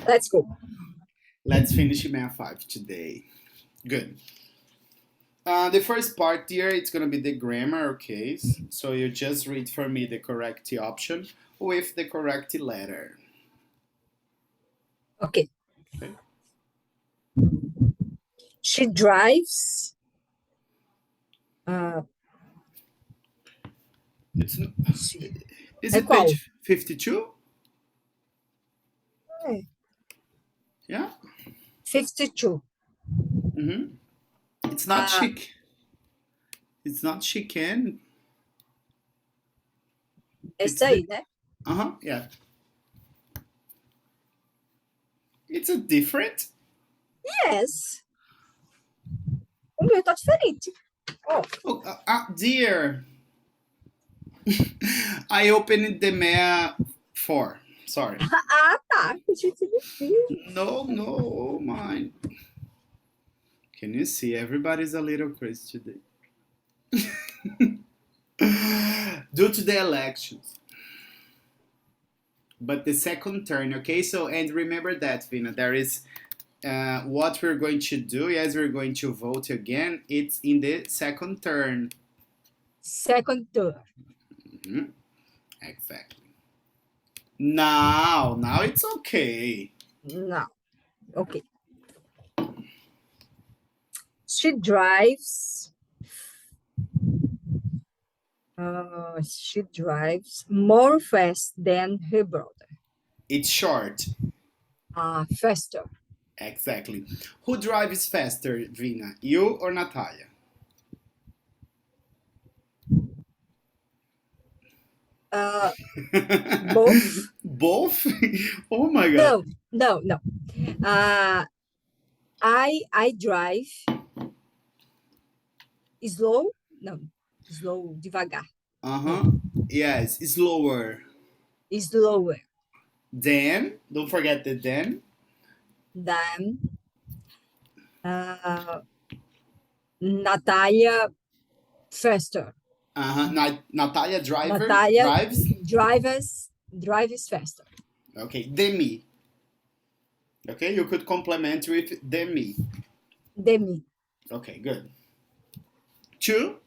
Let's go. Let's finish MEA5 today. Good. The first part here, it's going to be the grammar case. So you just read for me the correct option with the correct letter. Okay. Okay. She drives. It's not, She, is é it qual? page 52? É, Yeah. 52. Mm-hmm. It's not Uh, chic. It's not chicken. It's essa the. aí, né? Yeah. It's a different. Yes. O meu tá diferente. Oh. Oh, dear. I opened the MEA4. Sorry. Ah, tá. Gente, meu Deus. No, oh mine. Can you see? Everybody's a little crazy today. Due to the elections. But the second turn, okay? So, and remember that, Vina, there is what we're going to do. Yes, we're going to vote again. It's in the second turn. Second turn. Mm-hmm. Exactly. Now it's okay. Não. Okay. She drives. She drives more fast than her brother. It's short. Faster. Exactly. Who drives faster, Vina? You or Natalia? Both. Both? Oh my god. No. I drive slow. No, slow, devagar. No, Yes, slower. slower Then, don't forget the then. than Natalia. Faster. Natalia Natalia drives. drives faster. Okay, demi. Okay, you could complement with demi. Than me. Okay, good. Two.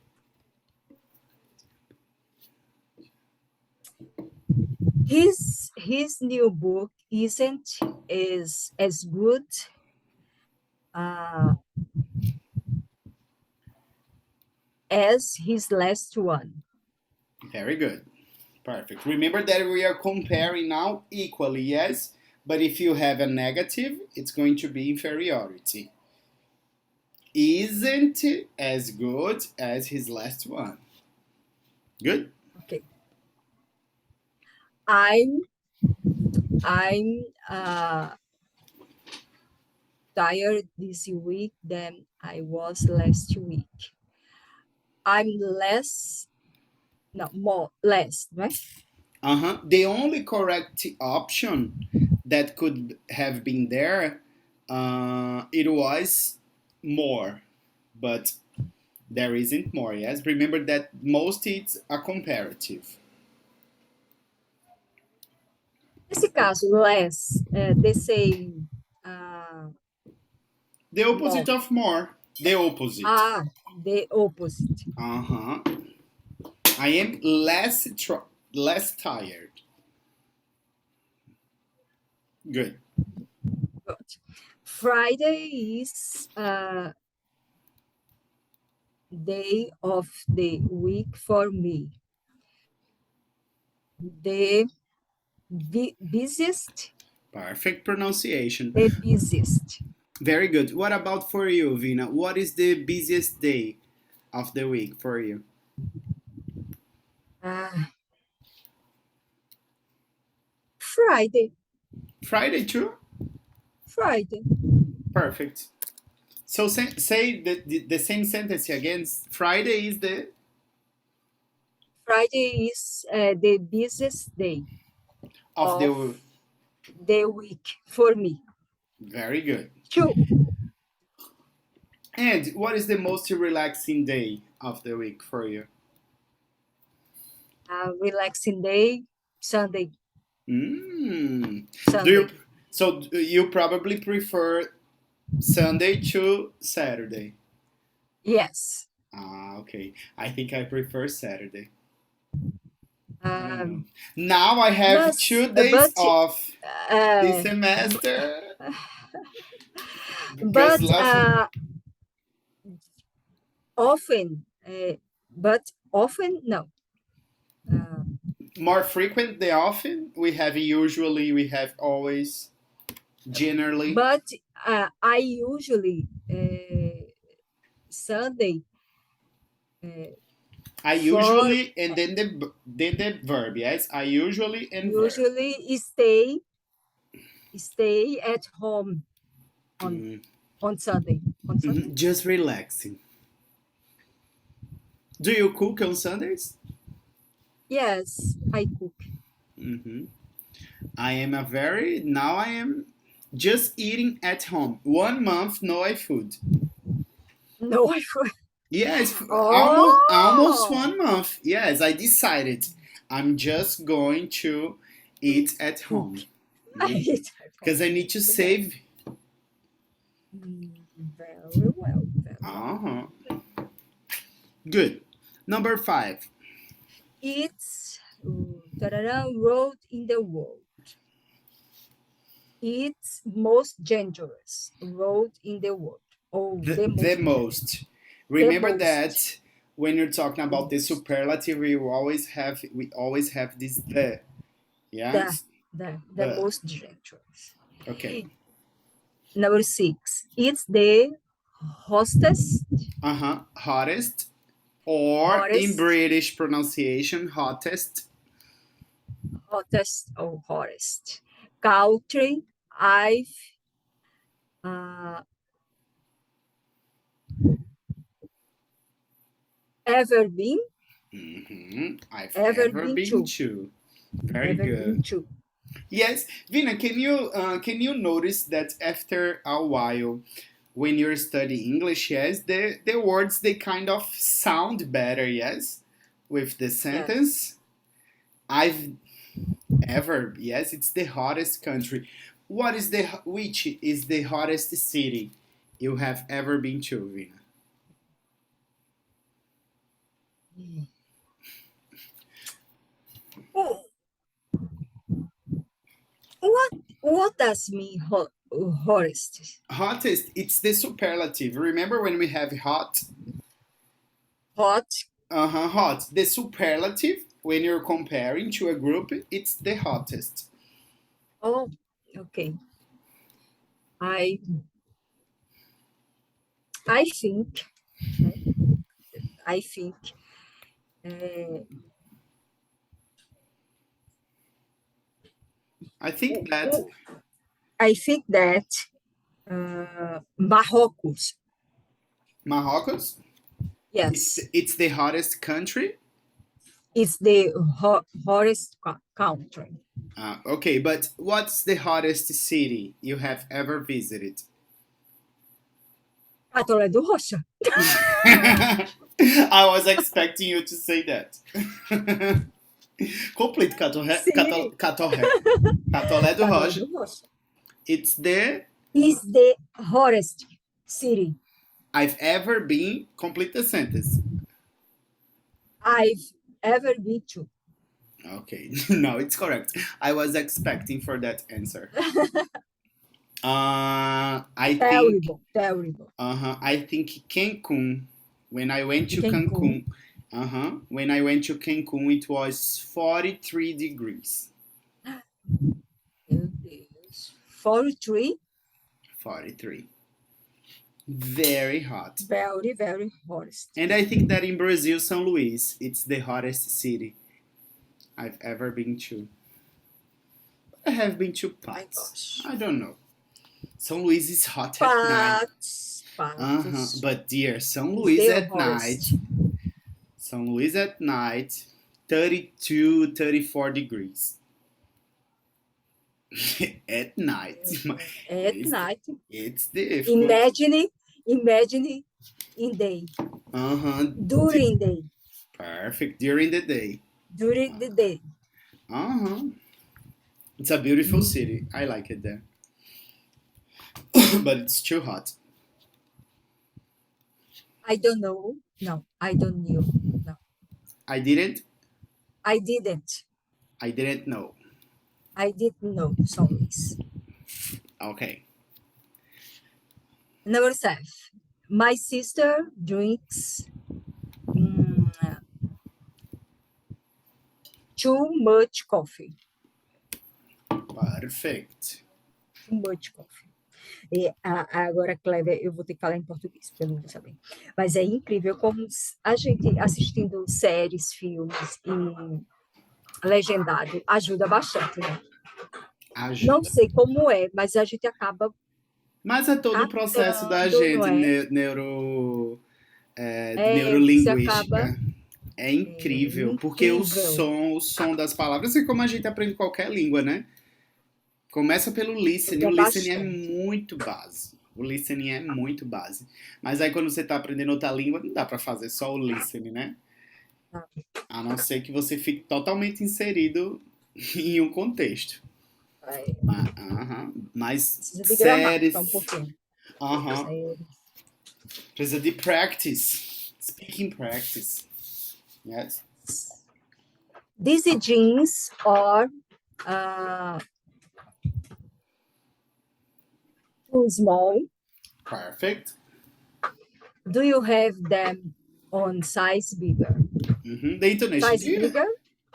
His new book isn't as good uh, as his last one. Very good. Perfect. Remember that we are comparing now equally, yes? But if you have a negative, it's going to be inferiority. Isn't as good as his last one. Good? Okay. I'm tired this week than I was last week. I'm less, no, more, less, right? The only correct option that could have been there, it was more, but there isn't more. Yes, remember that most it's a comparative. Nesse caso, less, they say uh, The more. opposite of more. The opposite. The opposite. Uh huh. I am less tired. Good. Good. Friday is day of the week for me. The busiest, Perfect pronunciation. the busiest. Very good. What about for you, Vina? What is the busiest day of the week for you? Uh, Friday, Friday too? Friday. Perfect. So say the same sentence again. Friday is Friday is the busiest day of of the. the week for me. Very good. Two, And what is the most relaxing day of the week for you? relaxing day, Sunday, Mm. Do you Sunday. So you probably prefer Sunday to Saturday. Yes. Ah, okay. I think I prefer Saturday. I don't know. Um, Now I have but 2 days but off this uh, semester because but last often, but often no. Uh, more frequent than often. We have usually, we have always, generally. but I usually Sunday uh, I for usually and then the verb. Yes, I usually and verb. usually stay at home on Mm, on Sunday. On Sunday. just relaxing. Do you cook on Sundays? Yes, I cook. hmm I am a very now. I am just eating at home. 1 month no iFood. No, I cook. Yes, almost Oh, 1 month. Yes, I decided I'm just going to eat at cook. home I eat at home. because I need to Very well. save. Very well. Very well. Uh huh. Good. Number 5. It's road in the world. It's most dangerous road in the world. Oh, The the the most most. the Remember most that when you're talking the about the most superlative, we always have this the. the Yes. the The. most dangerous. Okay. Number 6. It's the hostess Uh huh. Hottest, or in hottest British pronunciation, hottest. hottest country I've uh, ever been I've ever ever been been to to. Very ever been good. to. Yes, Vina, can you notice that after a while, when you're studying English, yes, the words they kind of sound better, yes, with the Yes. sentence. I've ever, yes, it's the hottest country. Which is the hottest city you have ever been to, Vina? Oh, what what does mean hottest? Hottest, it's the superlative. Remember when we have hot? Hot. Uh-huh, hot. The superlative, when you're comparing to a group, it's the hottest. Oh, okay. I I think uh, I think uh, I think that I think that Marrocos. Marrocos, it's Yes, the hottest country. is the hottest country. Okay, but what's the hottest city you have ever visited? Catolé do Rocha. I was expecting you to say that. Complete Sim, Catolé do Catolé Rocha. do Rocha. It's the Is the hottest city I've ever been. Complete the sentence. I've ever been to. Okay, no, it's correct. I was expecting for that answer. I think. Terrible, terrible. I think Cancun. When I went to Cancun. Cancun. When I went to Cancun, it was 43 degrees. Meu Deus. 43, 43. Very hot. very, very hottest. And I think that in Brazil, São Luís, it's the hottest city I've ever been to. I have been to My parts. gosh. I don't know. São Luís is hot at night. Patos But dear, São is Luís the at night. hottest. São Luís at night, 32, 34 degrees. At night. At It's, night. it's difficult. Imagine in day. Uh-huh. During day. Perfect. During the day. During the day. Uh-huh. It's a beautiful Mm, city. I like it there. but it's too hot. I don't know. No, I don't know. No, I didn't. I didn't. I didn't know. I didn't know. Sorry. Okay. Number 7. My sister drinks mm, too much coffee. Perfect. Too much coffee. Agora, Cléber, eu vou ter que falar em português, porque eu não vou saber. Mas é incrível como a gente assistindo séries, filmes e legendado ajuda bastante, né? Não Ajuda. sei como é, mas a gente acaba Mas é todo o processo da captando, não gente, é? de Você acaba neurolinguística. É incrível, porque incrível. o som das palavras é como a gente aprende qualquer língua, né? Começa pelo listening. O Ajuda listening é bastante. muito base. O listening é muito base. Mas aí quando você tá aprendendo outra língua, não dá pra fazer só o listening, né? A não ser que você fique totalmente inserido em um contexto. É, Mas precisa de gramática um séries. pouquinho. Aham. Sério. Precisa de practice. Speaking practice. Yes. These jeans are uh, too small. Perfect. Do you have them on size bigger? The intonation. Size bigger?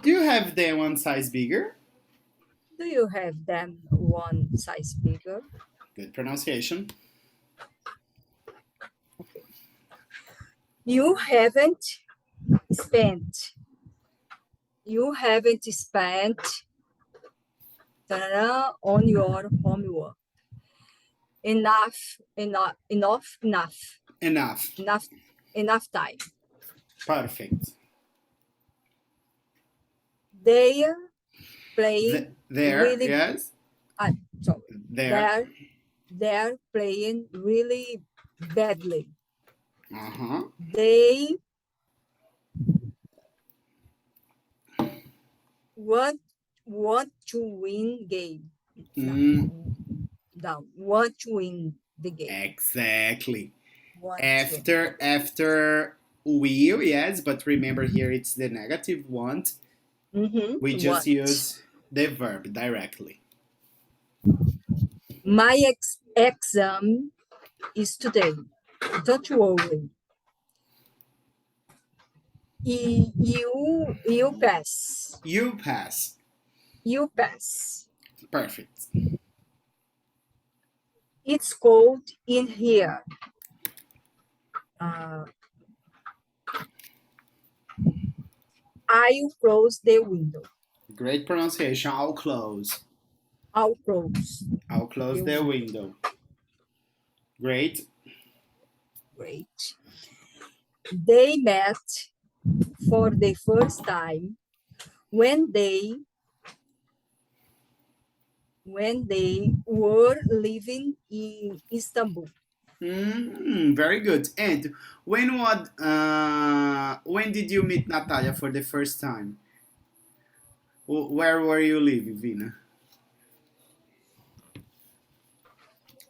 Do you have them one size bigger? Do you have them one size bigger? Good pronunciation. Okay. You haven't spent. You haven't spent on your homework. Enough Enough. time. Perfect. They play There, really. yes. Sorry. There. They're playing really badly. Uh-huh. They want to win game. No, want to win the game. Exactly. Want After will, yes, but remember here it's the negative want. We just use the verb directly. My exam is today. Don't worry. You pass. You pass. You pass. Perfect. It's cold in here. I'll close the window. Great pronunciation. I'll close. I'll close. I'll close the window. Great. Great. They met for the first time when they were living in Istanbul. Very good. And when did you meet Natalia for the first time? Where were you living, Vina?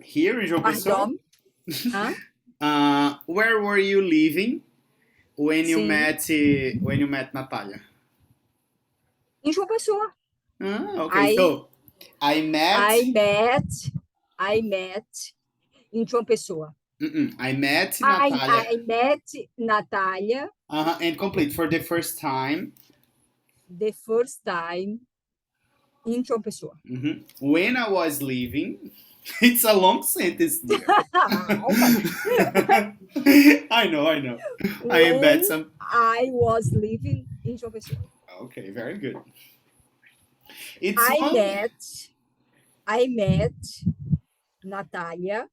Here in João Pessoa? Where were you living when you met Natalia? Em João Pessoa. Okay, so I met em João Pessoa. I met Natalia. I met Natalia. And complete for the first time. The first time in João Pessoa. When I was leaving. It's a long sentence there. I know. I bet some. I was living in João Pessoa. Okay, very good. I met Natalia.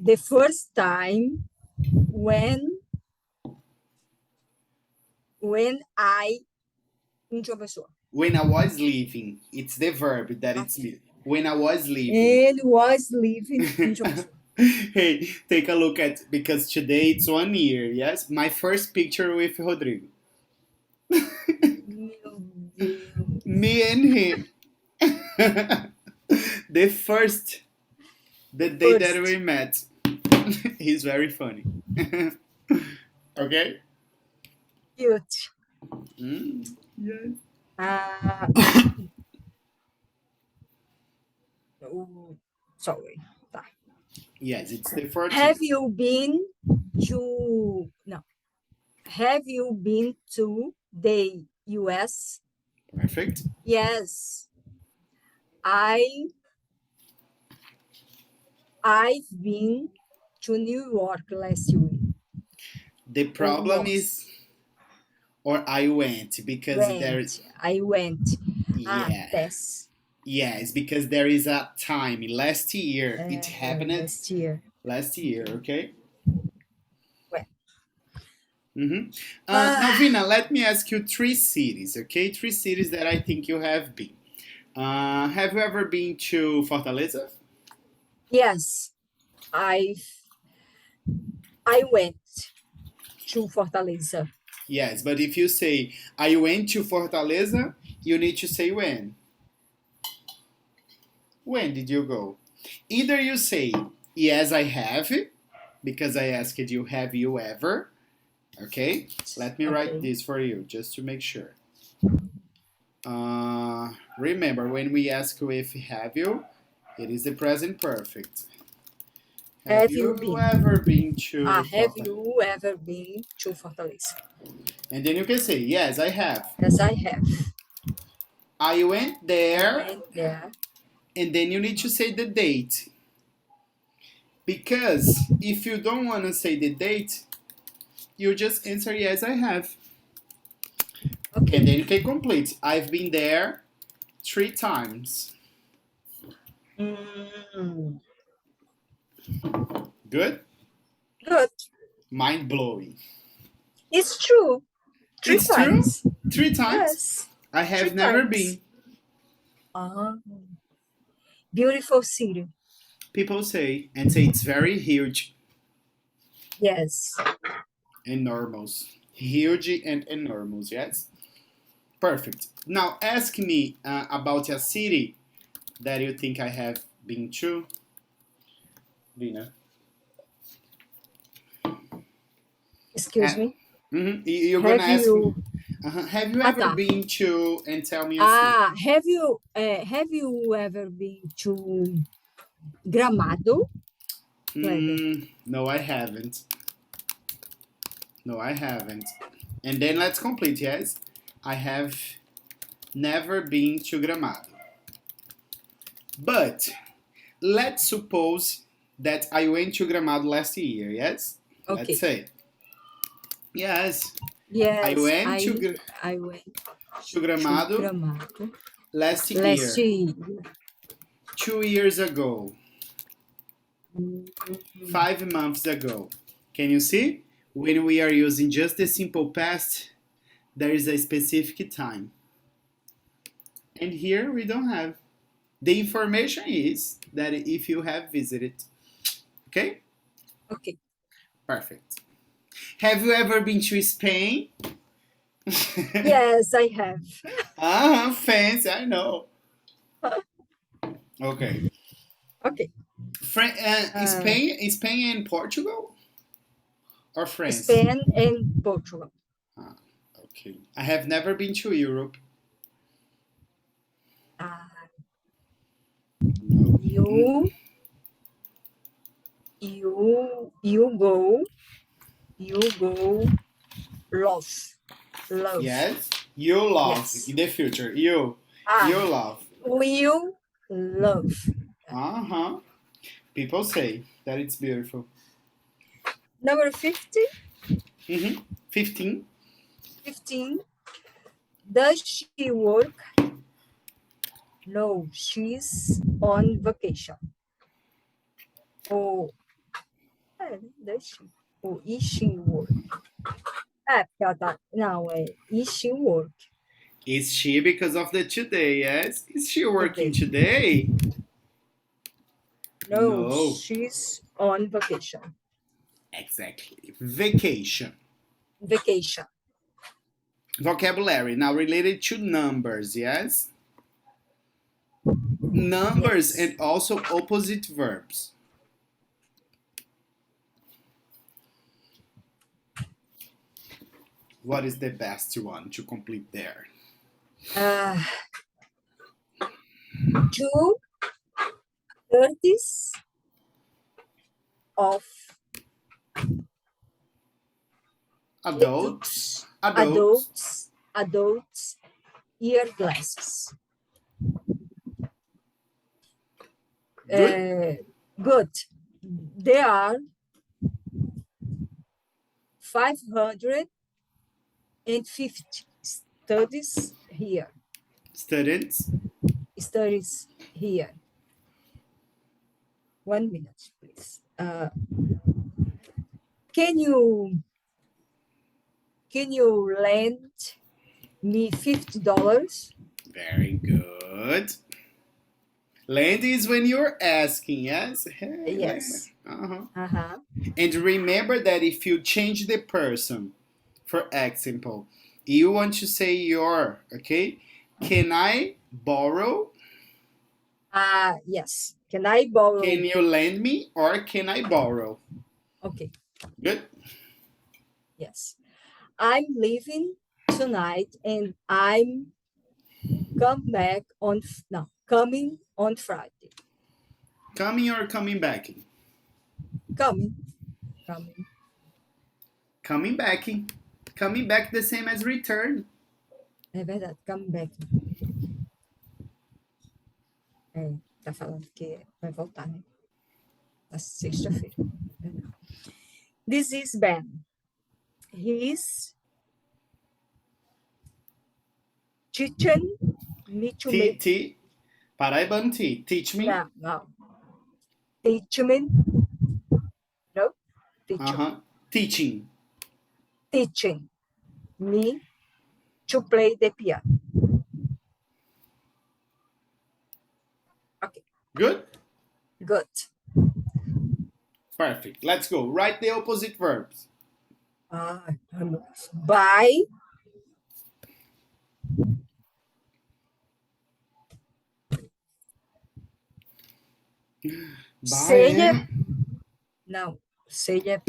The first time when I in João Pessoa. When I was leaving, it's the verb that it's when I was leaving. And was living in João Pessoa. Hey, take a look at, because today it's 1 year, yes? My first picture with Rodrigo. Me and him. The first, the day that we met. He's very funny. Okay? Cute. Yes. Sorry. Tá. Yes, it's the 14th. Have you been to the US? Perfect. Yes. I've been to New York last week. The problem is, or I went, because I went. Yeah. Yes. Yes, because there is a time. Last year, it happened. Last year. Last year, okay? Well. Now, Vina, let me ask you 3 cities, okay? 3 cities that I think you have been. Have you ever been to Fortaleza? Yes. I went to Fortaleza. Yes, but if you say, I went to Fortaleza, you need to say when. When did you go? Either you say, yes, I have, because I asked you, have you ever? Okay, let me write this for you, just to make sure. Remember, when we ask you if have you, it is the present perfect. Have you ever been to Fortaleza? Have you ever been to Fortaleza? And then you can say, yes, I have. Yes, I have. I went there. And then you need to say the date. Because if you don't want to say the date, you just answer, yes, I have. Okay. And then you can complete. I've been there 3 times. Good? Good. Mind blowing. It's true. 3 times. True? 3 times? Yes. I have never been. Beautiful city. People say it's very huge. Yes. Enormous. Huge and enormous, yes? Perfect. Now ask me about a city that you think I have been to. Vina. Excuse me? You're going to ask me. Have you ever been to, and tell me a city. Have you ever been to Gramado? No, I haven't. And then let's complete, yes? I have never been to Gramado. But let's suppose that I went to Gramado last year, yes? Okay. Let's say. Yes. Yes. I went to Gramado last year. 2 years ago. 5 months ago. Can you see? When we are using just the simple past, there is a specific time. And here we don't have. The information is that if you have visited. Okay? Okay. Perfect. Have you ever been to Spain? Yes, I have. Fancy, I know. Okay. Okay. Spain and Portugal? Or France? Spain and Portugal. Okay. I have never been to Europe. You go love. Yes, you love. Yes. In the future, you love. Will love. People say that it's beautiful. Number 50. 15. 15. Does she work? No, she's on vacation. Does she? Is she work? Não, is she work? Is she because of the today, yes? Is she working today? No, she's on vacation. Exactly. Vacation. Vocabulary. Now related to numbers, yes? numbers Yes. and also opposite verbs. What is the best one to complete there? 2/3 of Adults. adults ear glasses. Good. Good. There are 550 studies here. Students. Studies here. 1 minute, please. Can you lend me $50? Very good. Lend is when you're asking, yes? Hey, Yes. And remember that if you change the person, for example, you want to say your, okay? Can I borrow? Yes. Can I borrow? Can you lend me or can I borrow? Okay. Good. Yes. I'm leaving tonight and I'm coming on Friday. Coming or coming back? Coming. Coming back. Coming back the same as return. É verdade, coming back. Tá falando que vai voltar, né? Na sexta-feira. This is Ben. He's teaching me to make... Paraibano T. Teach me. No. Teach me. No? Teaching. Teaching me to play the piano. Okay. Good? Good. Perfect. Let's go. Write the opposite verbs. Buy. Sale. No. Sale.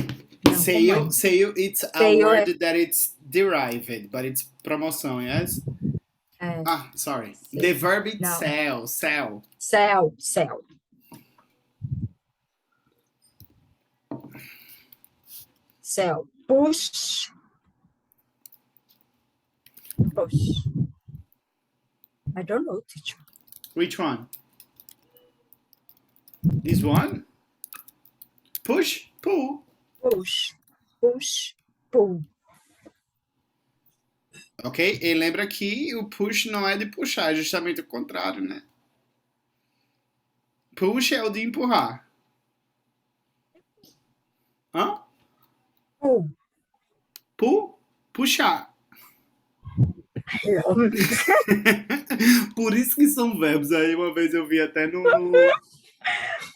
Sale, it's a word that it's derived, but it's promoção, yes? Sorry. Sale. The verb is sell. Sell. Sell. Push. I don't know, teacher. Which one? This one? Push, pull. Push, pull. Ok? E lembra que o push não é de puxar, é justamente o contrário, né? Push é o de empurrar. Hã? Pull? Puxar. Por isso que são verbos. Aí uma vez eu vi até no...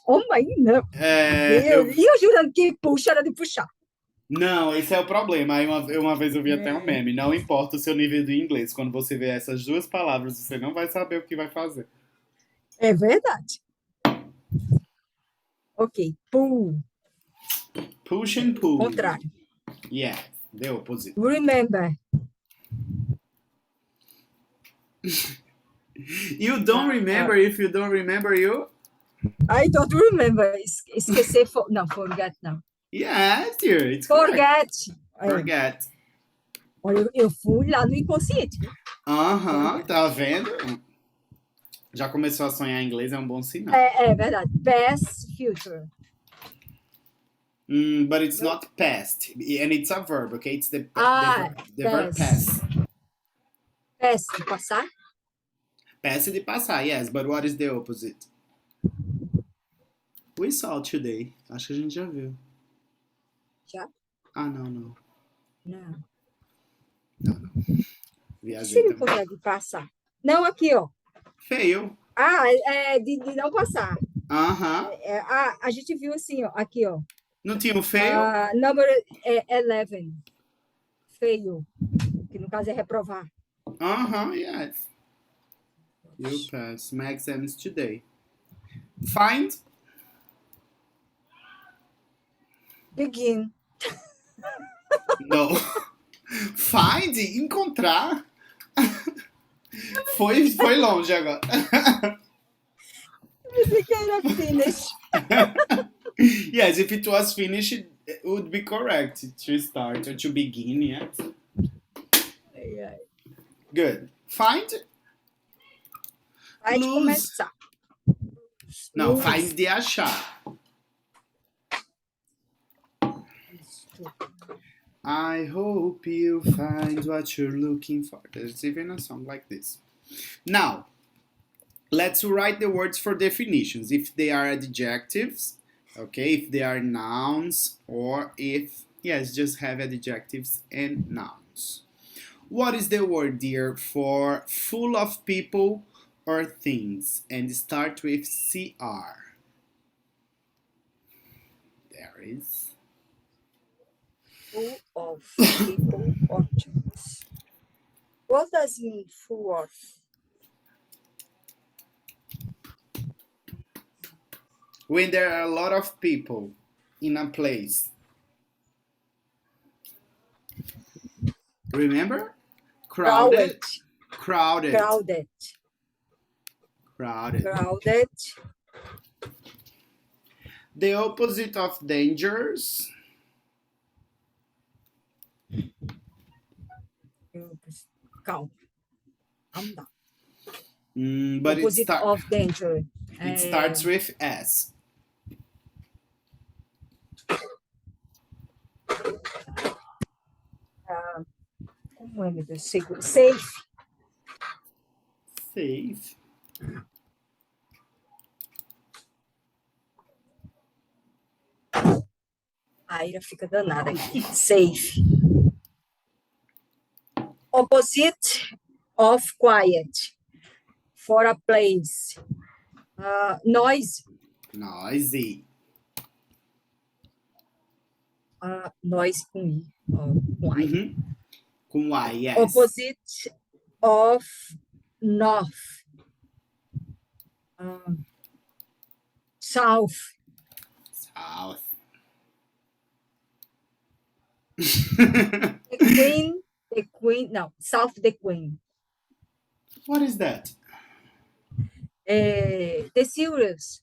Oh, mas não. Eu jurando que puxa era de puxar. Não, esse é o problema. Aí uma vez eu vi até um meme. Não importa o seu nível de inglês. Quando você vê essas duas palavras, você não vai saber o que vai fazer. É verdade. Ok. Pull. Push and pull. Contrário. Yeah, the opposite. Remember. You don't remember if you don't remember you? I don't remember. Esquecer. Não, forget não. Yes, dear. It's forget. Forget. Olha, eu fui lá no inconsciente. Tá vendo? Já começou a sonhar em inglês, é um bom sinal. É verdade. Past, future. But it's not past, and it's a verb, okay? It's the verb pass. Pass, de passar? Pass de passar, yes, but what is the opposite? We saw today. Acho que a gente já viu. Já? Não. Não. Viajei. Se não consegue passar. Não, aqui, ó. Fail. É de não passar. A gente viu assim, ó. Aqui, ó. Não tinha um fail? Number 11. Fail. Que no caso é reprovar. Yes. You pass. My exam is today. Find. Begin. No. Find, encontrar. Foi longe agora. Pensei que era finish. Yes, if it was finished, it would be correct to start or to begin, yes. Ai, ai. Good. Find, Vai de lose. começar. Não, Lose. find de achar. I hope you find what you're looking for. There's even a song like this. Now, let's write the words for definitions. If they are adjectives, okay, if they are nouns, or if, yes, just have adjectives and nouns. What is the word, dear, for full of people or things? And start with CR. There is. Full of people objects. What does it mean, full of? When there are a lot of people in a place. Remember? Crowded. Crowded. Crowded. Crowded. Crowded. The opposite of dangerous. Calm. Calm down. But Opposite of danger. It starts with S. Como é, meu Deus? Seguro. Safe. Safe. A Ira fica danada aqui. Safe. Opposite of quiet. For a place. Noise. Noisy. Noise com I. Com I. Com Y, yes. Opposite of north. South. South. The queen, no, South the Queen. What is that? The series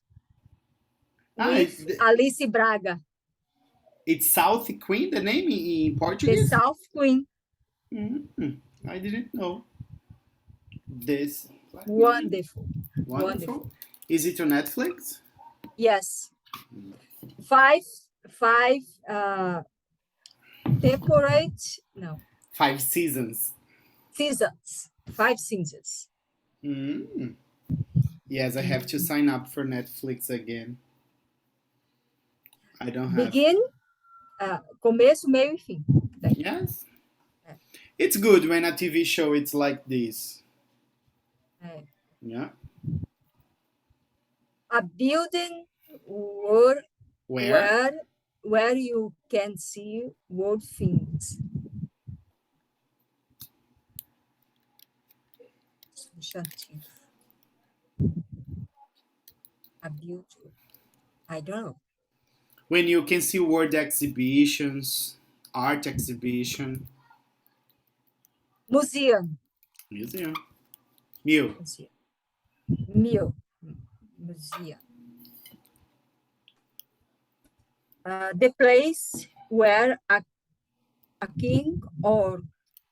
with Alice Braga. It's South Queen, the name in Portuguese? The South Queen. I didn't know. This. Wonderful. Is it on Netflix? Yes. Five temperate, no. 5 seasons. Seasons. 5 seasons. Yes, I have to sign up for Netflix again. I don't have. Begin, começo, meio e fim. Yes. It's good when a TV show it's like this. Yeah. A building where you can see world things. Substantivo. A building. I don't know. When you can see word exhibitions, art exhibition. Museum. Museum. Museum. The place where a king or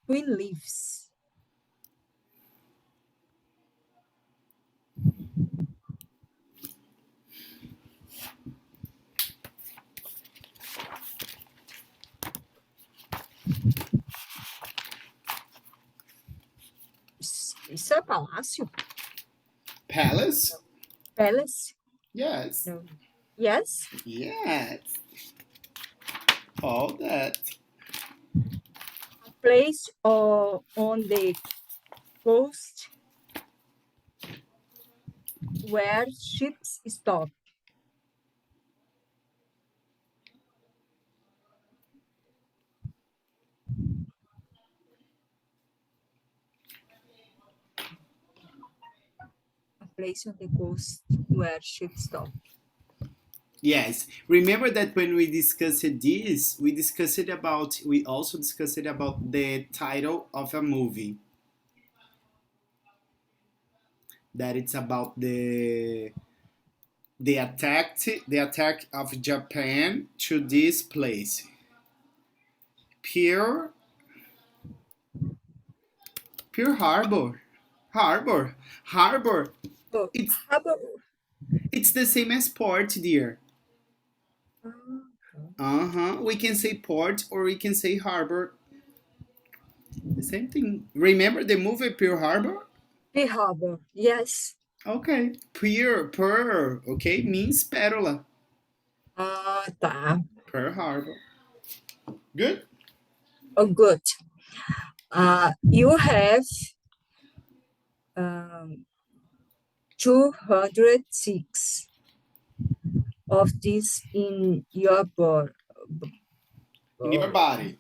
queen lives. Isso é palácio? Palace? Palace? Yes. No. Yes? Yes. All that. A place on the coast where ships stop. place on the coast where should stop. Yes. Remember that when we discussed this, we also discussed about the title of a movie. That it's about the attack of Japan to this place. Pearl Pearl Harbor. Harbor. Oh, It's how about it's the same as port, dear. okay. We can say port or we can say harbor. The same thing. Remember the movie Pearl Harbor? Pearl Harbor? Yes. Okay. Pearl, okay, means pérola. Ah, tá. Pearl Harbor. Good? Oh, good. You have 206 of these in your In your body.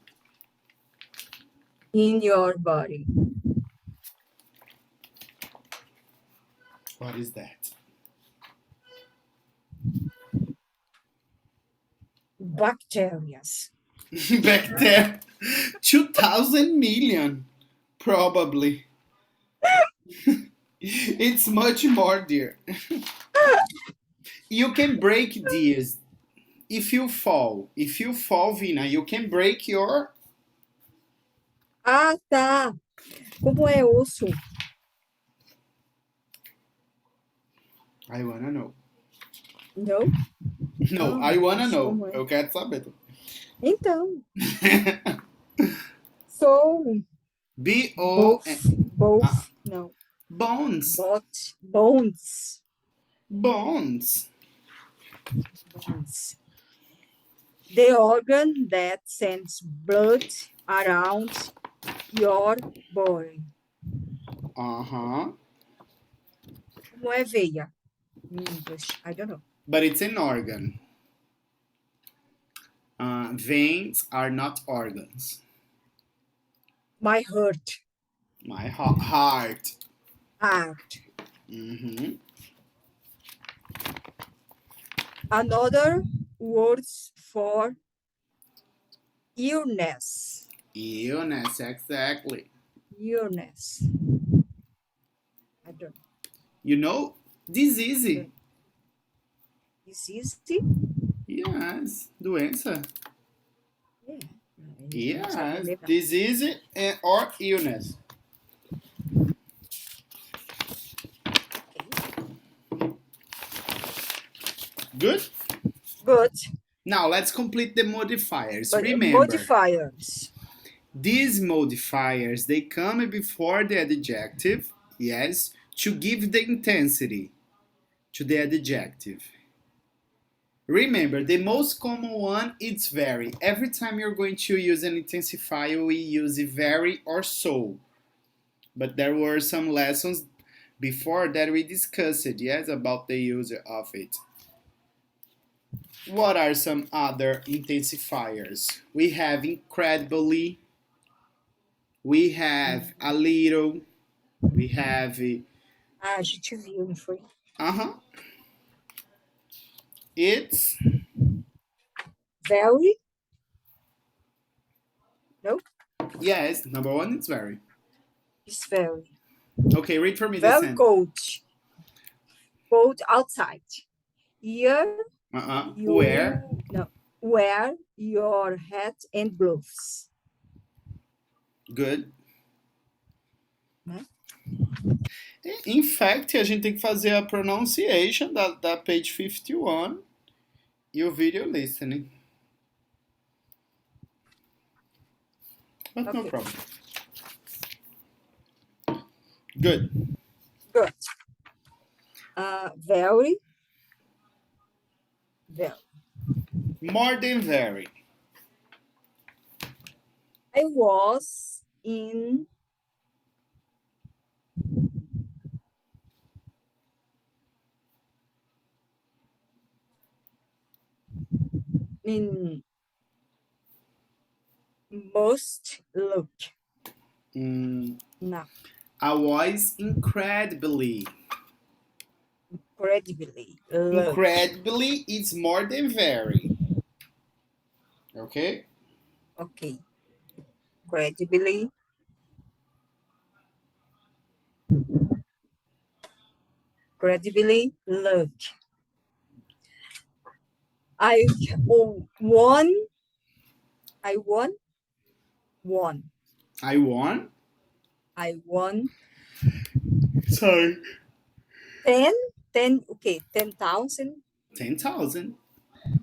in your body. What is that? Bacterias. Back there. 2,000 million, probably. It's much more, dear. You can break these. If you fall, Vina, you can break your. Ah, tá. Como é osso? I wanna know. Não? No, Ah, I wanna osso, know. como é? Eu quero saber. Então, sou B-O-N. both, não, Bones. bones, Bones. bones. The organ that sends blood around your body. Uh-huh. Como é veia? In English, I don't know. But it's an organ. Veins are not organs. My heart. My heart. Heart. Mm-hmm. Another words for illness. Illness, exactly. Illness. I don't know. You know, disease. Disease? Yes, doença. Yeah. Yes, disease or illness. Good? Good. Now let's complete the modifiers. But Remember, modifiers. these modifiers, they come before the adjective, yes, to give the intensity to the adjective. Remember, the most common one is very. Every time you're going to use an intensifier, we use very or so. But there were some lessons before that we discussed, yes, about the use of it. What are some other intensifiers? We have incredibly, we have a little, we have. Ah, a gente viu, não foi? It's Very? No? yes, number one, it's very. It's very. Okay, read for me the Very sentence. cold. Cold outside. Here, Where? No. Wear your hat and gloves. Good. Né? In fact, a gente tem que fazer a pronunciation da page 51 e o video listening. But okay. No problem. Good. Good. Very. Very. More than very. I was in most look. No. No. I was incredibly. Incredibly. Incredibly, it's more than very. Okay? Okay. Incredibly. Incredibly lucky. I won. I won. Won. I won. I won Sorry. 10, okay, 10,000 10,000.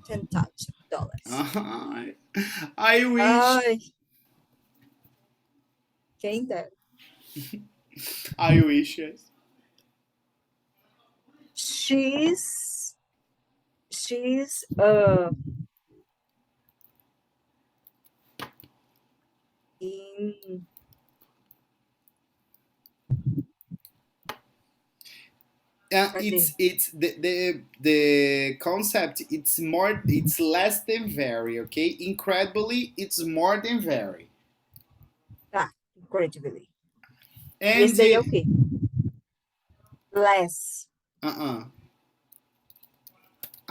$10,000. I wish. Ai, quem dera. I wish, yes. She's in It's the concept. It's less than very. Okay, incredibly, it's more than very. tá, incredibly. And Esse daí é o quê? Less. A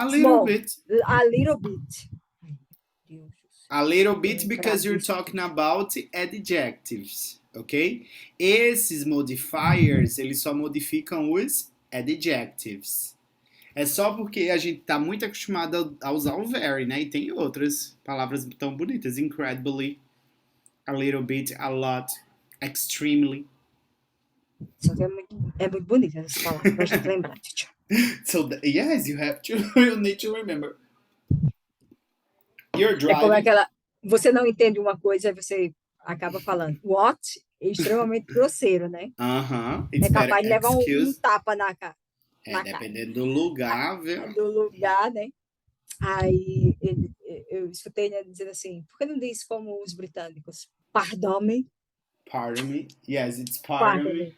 little Small. bit. A little bit. A little bit because you're talking about adjectives, ok? Esses modifiers, eles só modificam os adjectives. É só porque a gente tá muito acostumado a usar o very, né? E tem outras palavras tão bonitas. Incredibly, a little bit, a lot, extremely. Só que é muito bonita essa palavra, pra gente lembrar, teacher. So, yes, you have to, you need to remember. You're driving. É como aquela, você não entende uma coisa, aí você acaba falando what, é extremamente grosseiro, né? É capaz de levar um tapa na cara. Dependendo do lugar, viu? Do lugar, né? Aí eu escutei ele dizer assim, por que não diz como os britânicos? Pardon me. Pardon me. Yes, it's pardon me.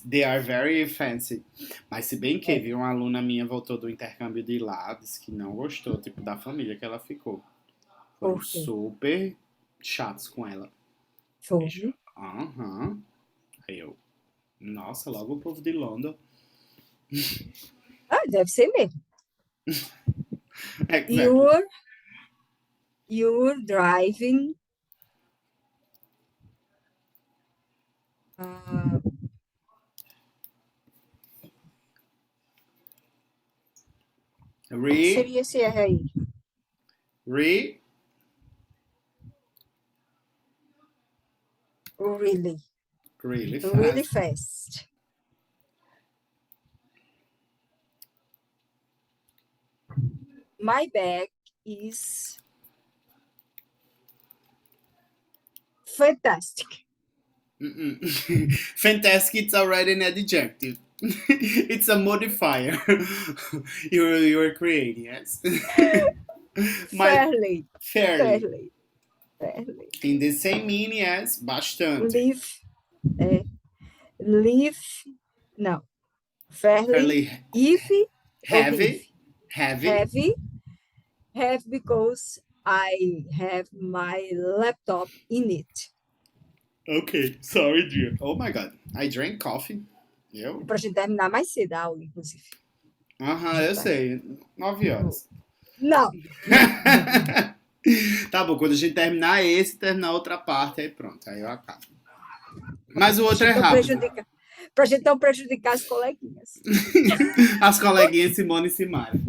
They are very fancy. Mas se bem que, viu, uma aluna minha voltou do intercâmbio de lá, disse que não gostou, tipo, da família que ela ficou. Foram super chatos com ela. Foi? Aí eu, nossa, logo o povo de London. Deve ser mesmo. Exactly. You're driving seria esse R aí? Really fast. My bag is fantastic. Fantastic, it's already an adjective. It's a modifier you're creating, yes. Fairly. In the same meaning as bastante. Não. Fairly. Heavy. Have because I have my laptop in it. Okay, sorry, dear. Oh my God, I drank coffee. Pra gente terminar mais cedo a aula, inclusive. Eu sei. 9 horas. Não. Tá bom, quando a gente terminar terminar outra parte, aí pronto, aí eu acabo. Mas o outro é rápido. Pra gente não prejudicar as coleguinhas. As coleguinhas Simone e Simária.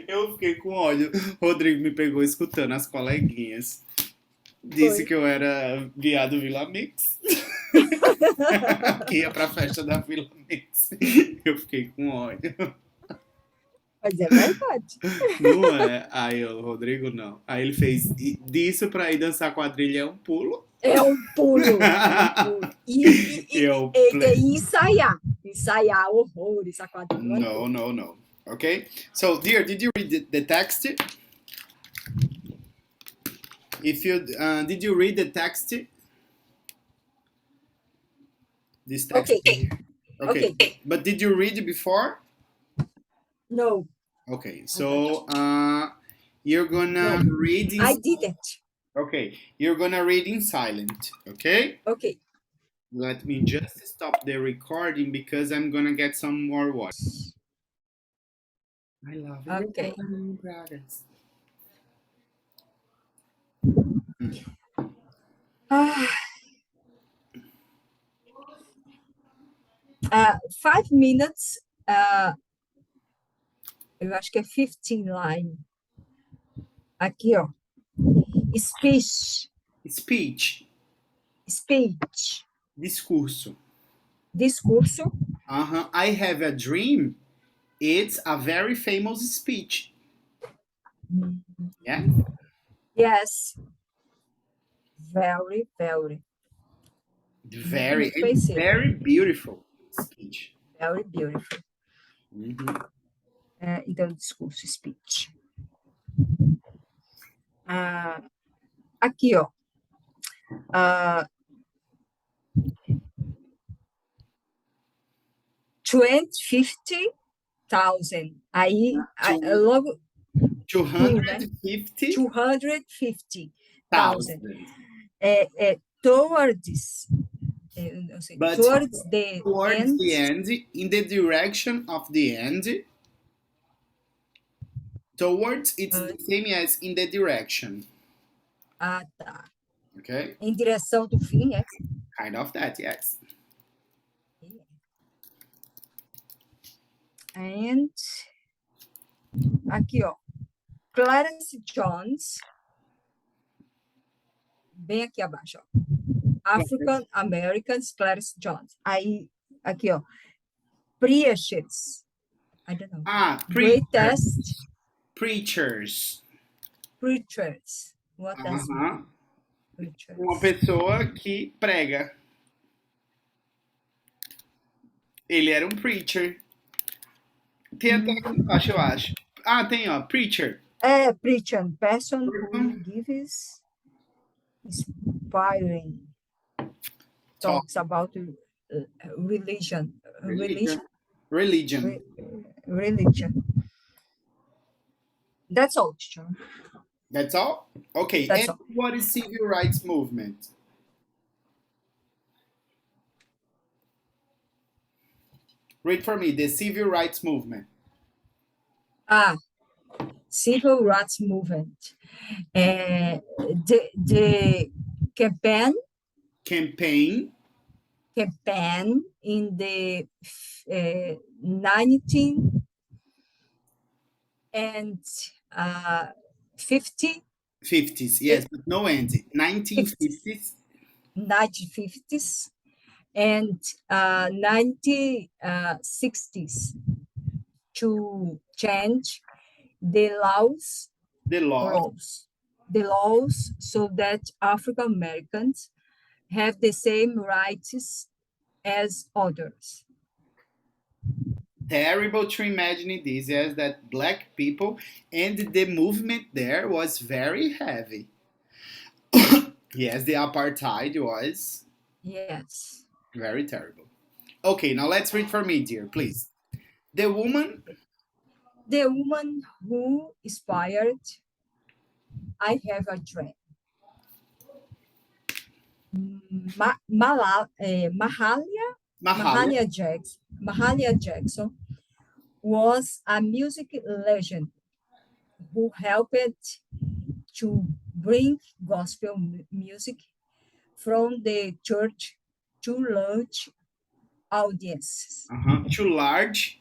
Eu fiquei com ódio. Rodrigo me pegou escutando as coleguinhas. Disse que eu era viado Vila Mix. Que ia pra festa da Vila Mix. Eu fiquei com ódio. Mas é verdade. Não é? Aí o Rodrigo não. Aí ele fez disso pra ir dançar quadrilha é um pulo. É um pulo. E ensaiar horrores a quadrilha. No. Okay? So, dear, did you read the text? Did you read the text? This text. Okay. But did you read it before? No. Okay, so you're gonna read in... I didn't. Okay, you're gonna read in silent, okay? Okay. Let me just stop the recording because I'm gonna get some more water. I love Ok. recording progress. Ah, 5 minutes, eu acho que é 15 line. Aqui, ó. Speech, Speech, speech, discurso. discurso. I have a dream. It's a very famous speech. Yeah? Yes, very, very. Muito conhecido. Very beautiful speech. Very beautiful. Uhum. Então, discurso, speech. Aqui, ó. 250,000. Aí, logo tu, né? 250,000. 250,000. Towards, não sei, But towards the towards end. the end, in the direction of the end, towards it's the same as in the direction. Ah, tá. Okay? Em direção do fim, é? Kind of that, yes. And aqui, ó. Clarence Jones, bem aqui abaixo, ó. African Americans, Clarence Jones. Aí, aqui, ó. Preachers. I don't know. Greatest Preachers. preachers. What does mean? Preachers. Uma pessoa que prega. Ele era um preacher. Tem até aqui embaixo, eu acho. Ah, tem, ó. Preacher. Preacher, person who gives inspiring talks about religion. Religion. Religion. That's all, teacher. That's all? Okay. That's and all. What is civil rights movement? Read for me, the civil rights movement. Civil rights movement. The campaign in the 50s, yes, but no end. 1950s. 1950s and 1960s to change the laws so that African Americans have the same rights as others. Terrible to imagine this, yes, that black people and the movement there was very heavy. Yes, the apartheid was. Yes. Very terrible. Okay, now let's read for me, dear, please. The woman who inspired I Have a Dream. Mahalia Jackson was a music legend who helped to bring gospel music from the church to large audiences. To large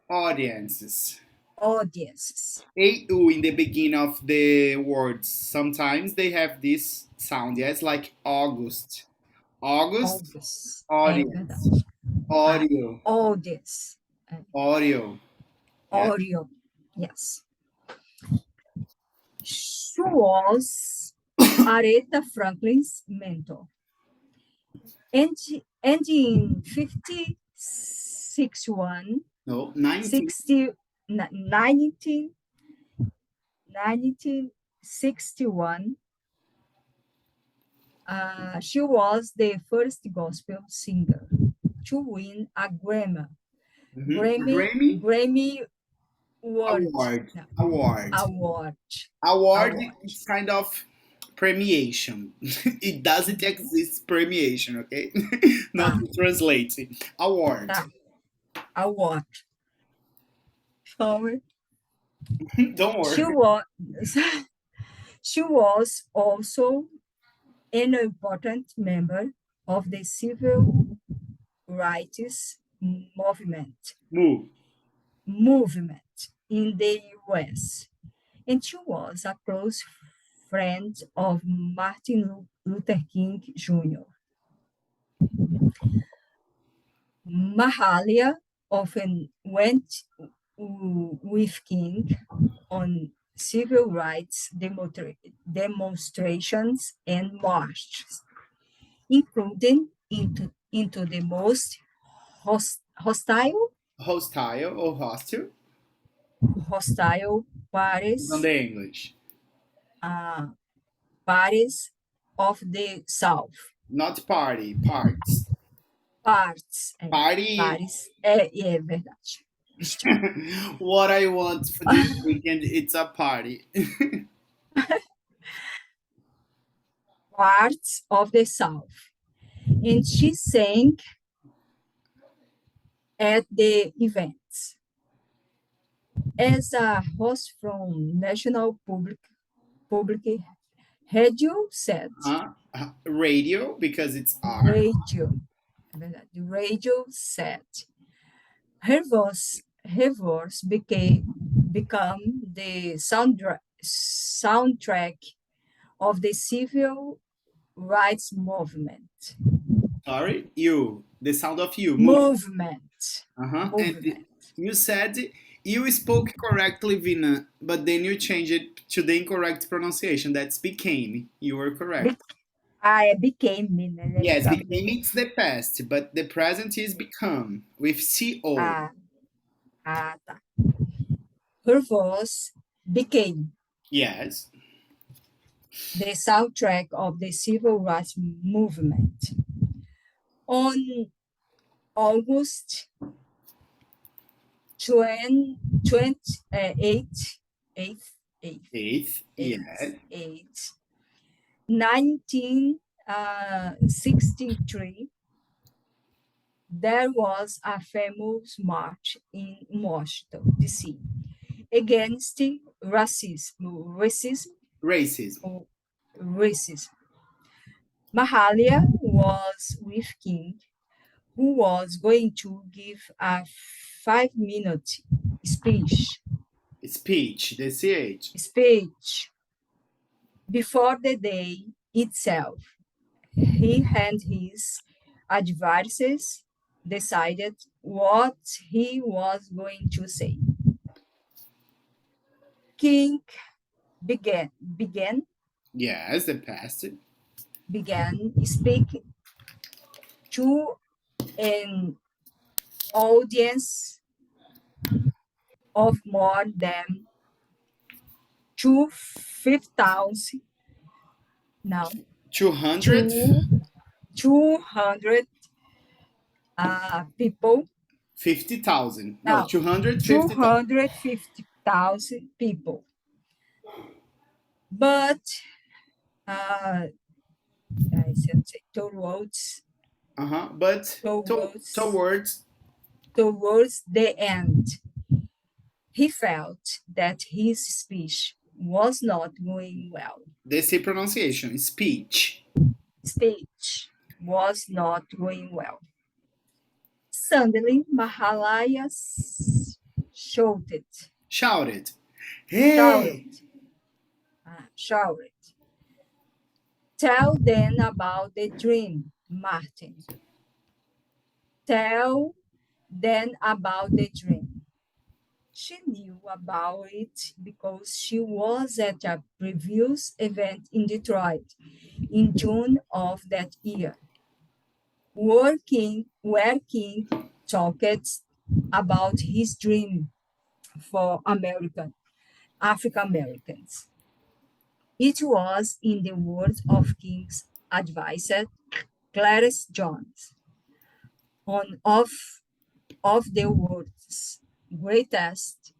audiences. AU in the beginning of the words. Sometimes they have this sound, yes, like August. Audience. Audio. Yes. She was Aretha Franklin's mentor. And in 1961, she was the first gospel singer to win a Grammy Award. It's kind of premiation. It doesn't exist premiation, okay? Not Tá, to translate. Award. tá. Award. Sorry. Don't She worry. was she was also an important member of the civil rights Move. movement in the US, and she was a close friend of Martin Luther King Jr. Mahalia often went with King on civil rights demonstrations and marches, including into the most hostile Hostile or hostile? hostile On the English. uh, parties of the South. Not party, parts. Parts, Party. pares, é verdade. Estou. What I want for this weekend, it's a party. Parts of the South. And she sang at the events. As a host from National Public Radio said, Radio, because it's R. radio, é verdade, radio said, her voice become the soundtrack of the civil rights movement. Sorry, you. The sound of you. Movement. And you said you spoke correctly, Vina, but then you changed it to the incorrect pronunciation. That's became. You were correct. I became, Yes, became it's the past, but the present is become with CO. Tá. Her voice became Yes. the soundtrack of the civil rights movement. On August 28th, 1963, there was a famous march in Washington, D.C. against racism. Mahalia was with King, who was going to give a 5-minute speech The CH. before the day itself. He and his advisors decided what he was going to say. King began Yes, the past. speaking to an audience of more than 2,000, no, 200? 200 people. 50,000. No, No, 250,000. 250,000 people. But I said towards But towards the end, he felt that his speech was not going well. the C pronunciation, speech. Speech was not going well. Suddenly, Mahalia shouted. Hey! Shouted. Tell them about the dream, Martin. Tell them about the dream. She knew about it because she was at a previous event in Detroit in June of that year, where King talked about his dream for African Americans. It was, in the words of King's advisor, Clarence Jones, one of the world's greatest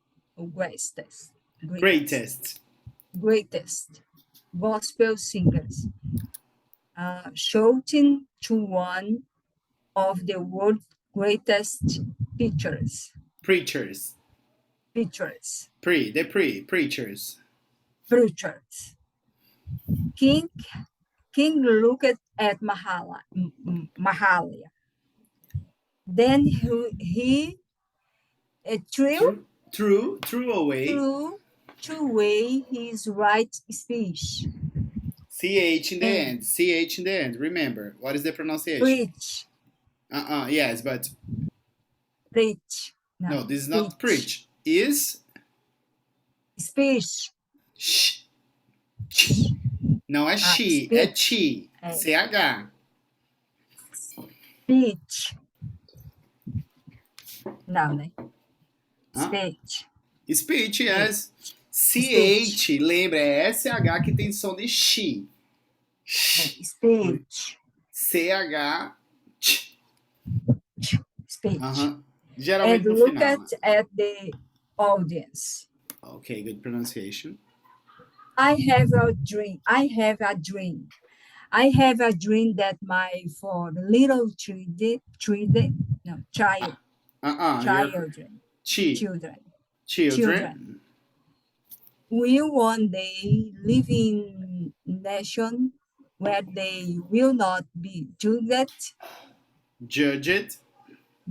gospel singers, shouting to one of the world's greatest preachers. Preachers. Preachers. Preachers. Preachers. King King looked at Mahalia. Then he threw Threw away. away his right speech. CH in the And end. CH in the end. Remember, what is the pronunciation? preach, Yes, but preach, no, no, this is not speech, preach. Is speech, sh. Ch. Não é she, é speech, chi. CH. speech, não, né? Hã? Speech, Speech, yes. speech, CH, lembra, é SH que tem som de chi. speech, CH. Ch. speech. And Geralmente no look final. at the audience. Okay, good pronunciation. I have a dream. I have a dream. I have a dream that my four little children, Chi. children, children Children. will one day live in nation where they will not be Judged.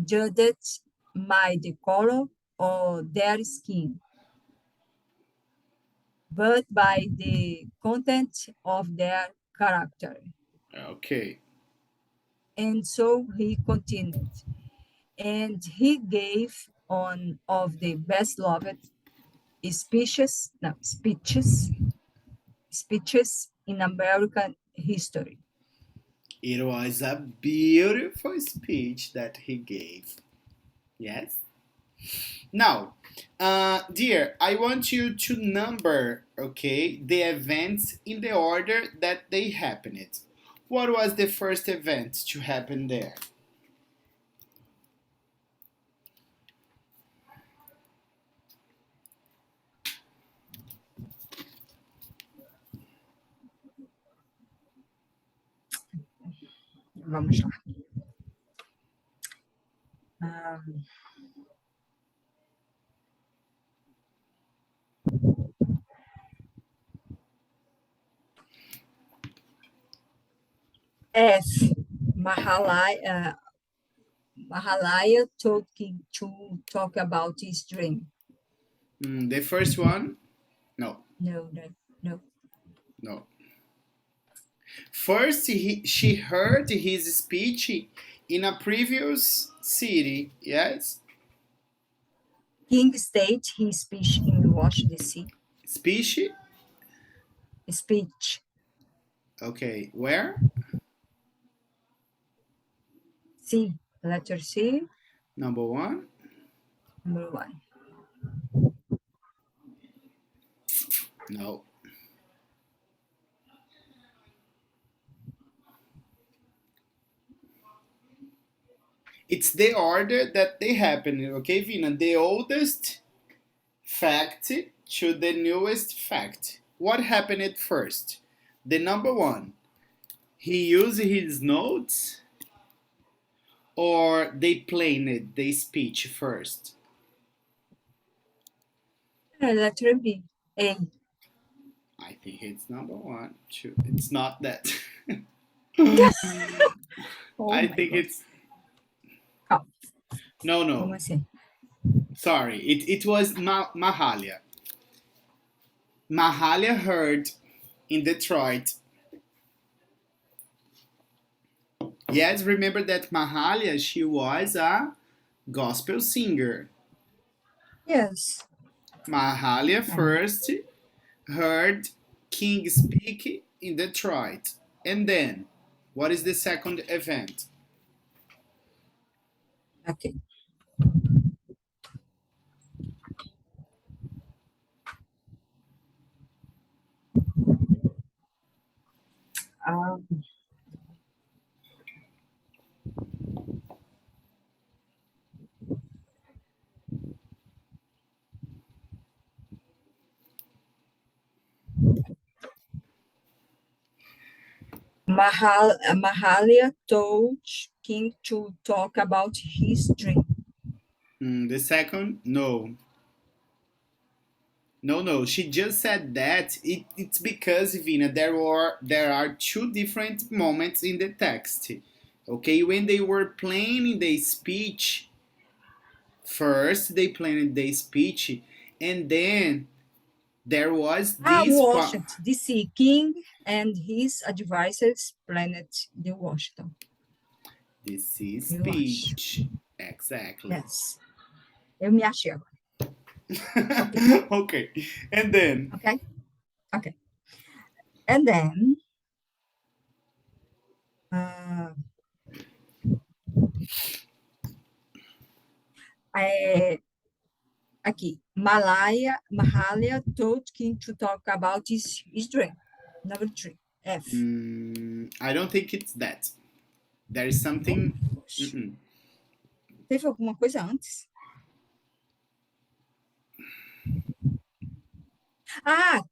judged by the color of their skin, but by the content of their character. Okay. And so he continued, and he gave one of the best loved speeches in American history. It was a beautiful speech that he gave. Yes? Now, dear, I want you to number, okay, the events in the order that they happened. What was the first event to happen there? Vamos lá. Um, F. Mahalia talking to talk about his dream. The first one? No. No. No. First, she heard his speech in a previous city, yes? King state his speech in Washington D.C. Speech? Speech. Okay, where? C. Letter C. Number one? Number one. No. It's the order that they happen, okay, Vina? The oldest fact to the newest fact. What happened first? The number one, he used his notes or they planned the speech first? Letter B. A. I think it's number one. Two. It's not that. Oh I my think God. it's. Calma. No. Como assim? Sorry, it was Mahalia. Mahalia heard in Detroit. Yes, remember that Mahalia, she was a gospel singer. Yes. Mahalia first heard King speak in Detroit. And then, what is the second event? Okay. Um, Mahalia told King to talk about his dream. The second, no. No. She just said that it's because, Vina, there are two different moments in the text. Okay, when they were planning the speech, first they planned the speech, and then there was this part. Washington, D.C. King and his advisors planned the Washington. This is Eu acho. speech. Exactly. Yes. Eu me achei agora. Okay. And then. Okay. And then, aqui, Mahalia told King to talk about his dream. Number 3, F. I don't think it's that. There is something. Teve alguma coisa antes?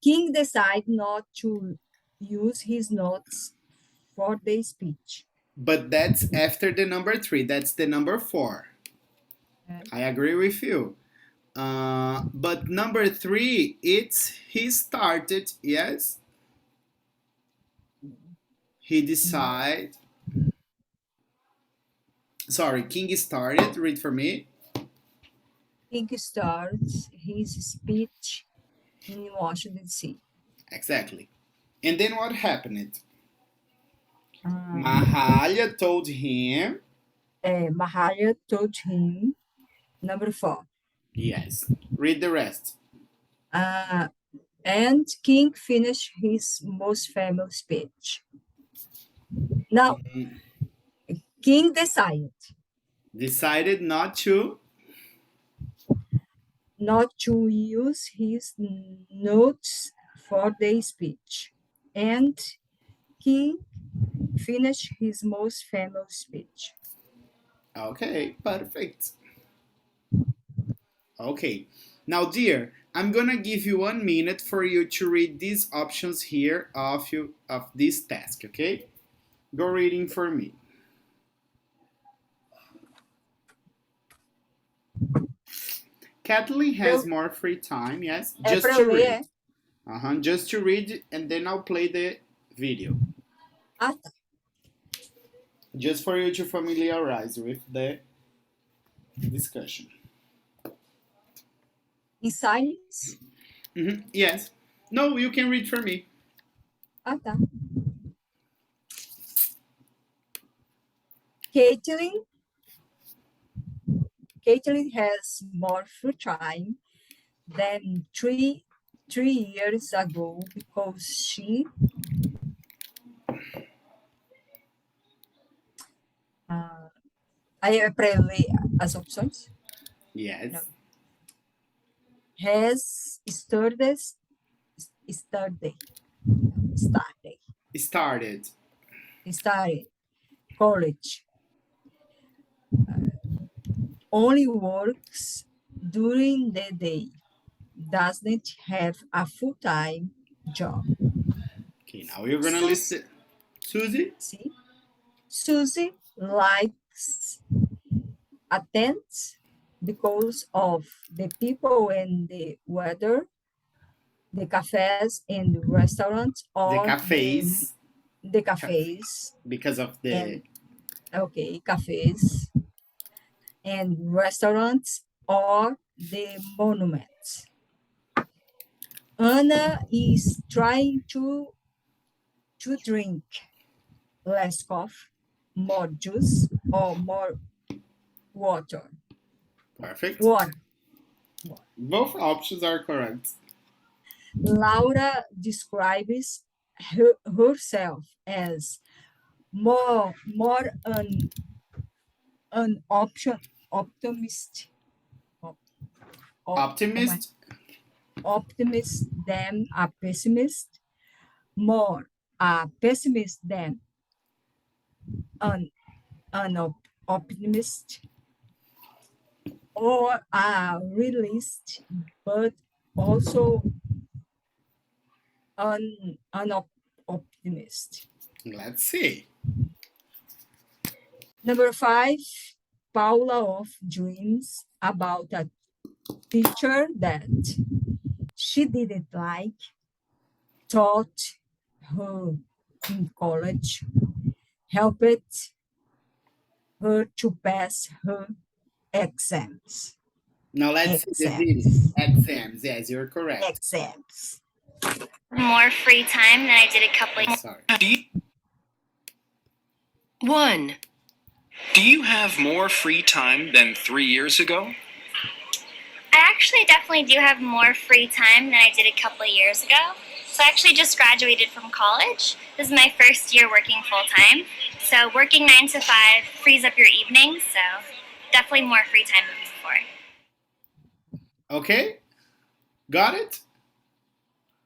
King decided not to use his notes for the speech. But that's after the number 3. That's the number 4. I agree with you. But number 3, it's he started, yes? He decided. Sorry, King started. Read for me. King starts his speech in Washington, D.C. Exactly. And then what happened? Mahalia told him. Mahalia told him, number 4. Yes. Read the rest. And King finished his most famous speech. Now, King decided not to use his notes for the speech. And King finished his most famous speech. Okay, perfect. Okay. Now, dear, I'm gonna give you 1 minute for you to read these options here of this task, okay? Go reading for me. Kathleen has more free time, yes? Just to read. Just to read, and then I'll play the video. Just for you to familiarize with the discussion. In silence? Yes. No, you can read for me. Caitlin has more free time than three years ago because she aí é para ler as opções? Yes. No. Has started college. Only works during the day. Doesn't have a full-time job. Okay, now you're gonna listen. Susie? See? Susie likes attends because of the people and the weather, the cafes and restaurants, or the cafes. The cafes. Because of the... cafes and restaurants or the monuments. Anna is trying to drink less coffee, more juice, or more water. Perfect. Water. Both options are correct. Laura describes herself as more an optimist. Optimist than a pessimist. More a pessimist than an optimist, or a realist, but also an optimist. Let's see. Number 5, Paula of dreams about a teacher that she didn't like, taught her in college, helped her to pass her exams. Now let's see the video. Exams. Exams. Yes, you're correct. Exams. More free time than I did a couple of Sorry. 1. Do you have more free time than 3 years ago? I actually definitely do have more free time than I did a couple of years ago. So I actually just graduated from college. This is my first year working full-time. So working 9 to 5 frees up your evenings, so definitely more free time than before. Okay? Got it?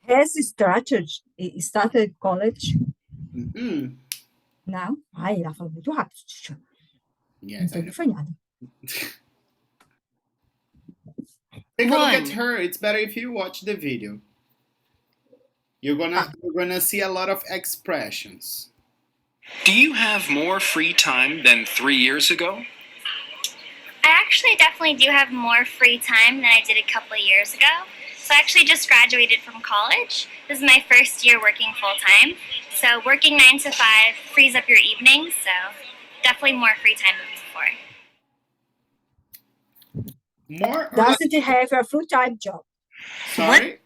Has started college Mm-hmm. now? Ai, ela falou muito rápido, teacher. Não Yes, I know. entendi foi nada. Take a look at 1. her. It's better if you watch the video. You're gonna see a lot of expressions. Do you have more free time than 3 years ago? I actually definitely do have more free time than I did a couple of years ago. So I actually just graduated from college. This is my first year working full-time. So working 9 to 5 frees up your evenings, so definitely more free time than before. More or less. Doesn't have a full-time job. Sorry?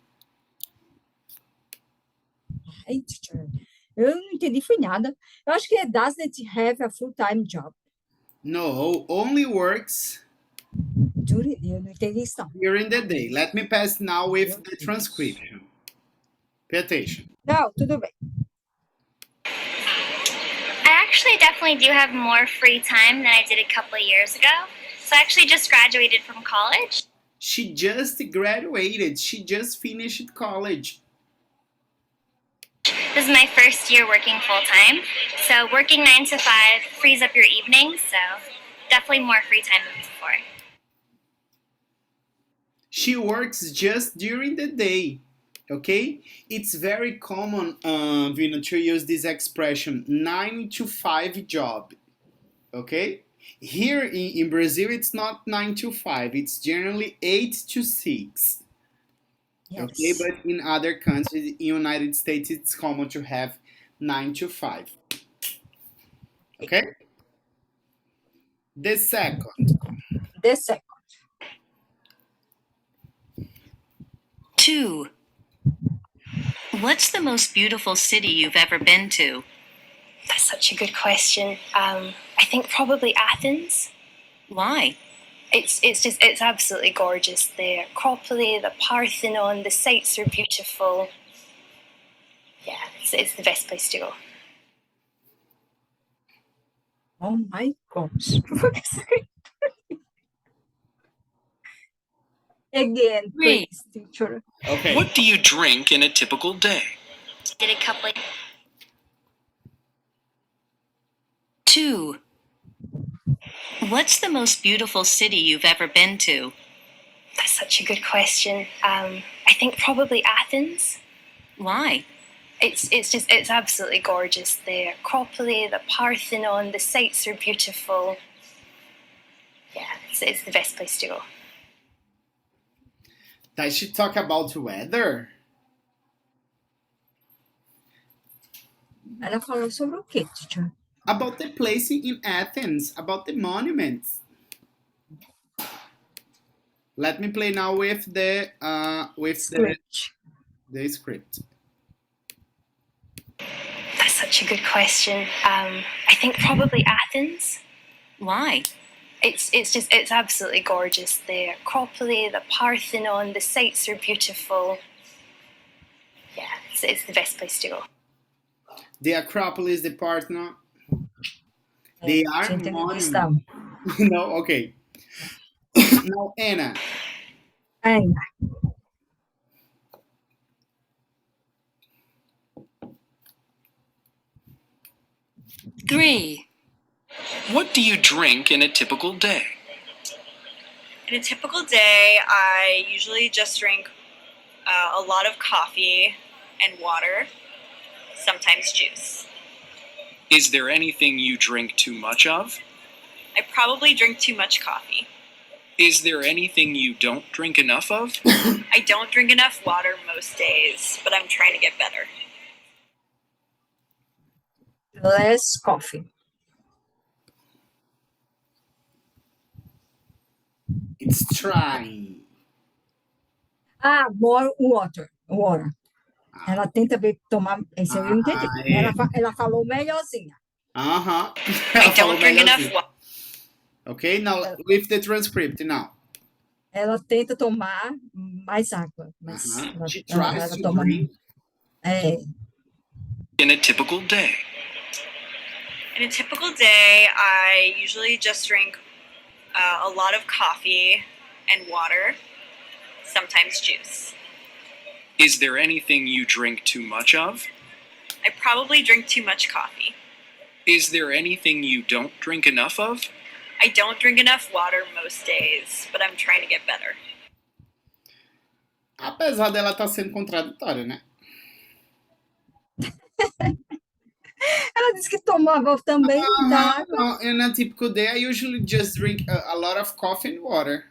Ai, teacher. Eu não entendi foi nada. Eu acho que é doesn't have a full-time job. No, only works Eu não entendi isso, não. during the day. Let me pass now with the transcription. Pay attention. Não, tudo bem. I actually definitely do have more free time than I did a couple of years ago. So I actually just graduated from college. She just graduated. She just finished college. This is my first year working full-time. So working 9 to 5 frees up your evenings, so definitely more free time than before. She works just during the day. Okay? It's very common, Vino, to use this expression 9 to 5 job. Okay? Here in Brazil, it's not 9 to 5. It's generally 8 to 6. Yes. Okay, but in other countries, in United States, it's common to have 9 to 5. Okay? The second. The second. 2. What's the most beautiful city you've ever been to? That's such a good question. I think probably Athens. Why? It's absolutely gorgeous. The Acropolis, the Parthenon, the sights are beautiful. Yeah, it's the best place to go. Oh my gosh. Again, 3. please, teacher. Okay. What do you drink in a typical day? Did a couple of 2. What's the most beautiful city you've ever been to? That's such a good question. I think probably Athens. Why? It's absolutely gorgeous. The Acropolis, the Parthenon, the sights are beautiful. Yeah, it's the best place to go. Does she talk about weather? Ela falou sobre o quê, teacher? About the place in Athens, about the monuments. Let me play now with the Script. the script. That's such a good question. I think probably Athens. Why? It's absolutely gorgeous. The Acropolis, the Parthenon, the sights are beautiful. Yeah, it's the best place to go. The Acropolis, the Parthenon. They are Tinha entendido isso, monuments. não. No, okay. Now, Anna. Ai, 3. What do you drink in a typical day? In a typical day, I usually just drink a lot of coffee and water, sometimes juice. Is there anything you drink too much of? I probably drink too much coffee. Is there anything you don't drink enough of? I don't drink enough water most days, but I'm trying to get better. Less coffee. It's trying. More water. Ela tenta tomar. Esse eu entendi. Ela falou melhorzinha. I don't drink enough water. Okay, now with the transcript now. Ela tenta tomar mais água, mas She tries ela to toma. drink. In a typical day. In a typical day, I usually just drink a lot of coffee and water, sometimes juice. Is there anything you drink too much of? I probably drink too much coffee. Is there anything you don't drink enough of? I don't drink enough water most days, but I'm trying to get better. Apesar dela estar sendo contraditória, né? Ela disse que tomava também muita água. In a typical day, I usually just drink a lot of coffee and water.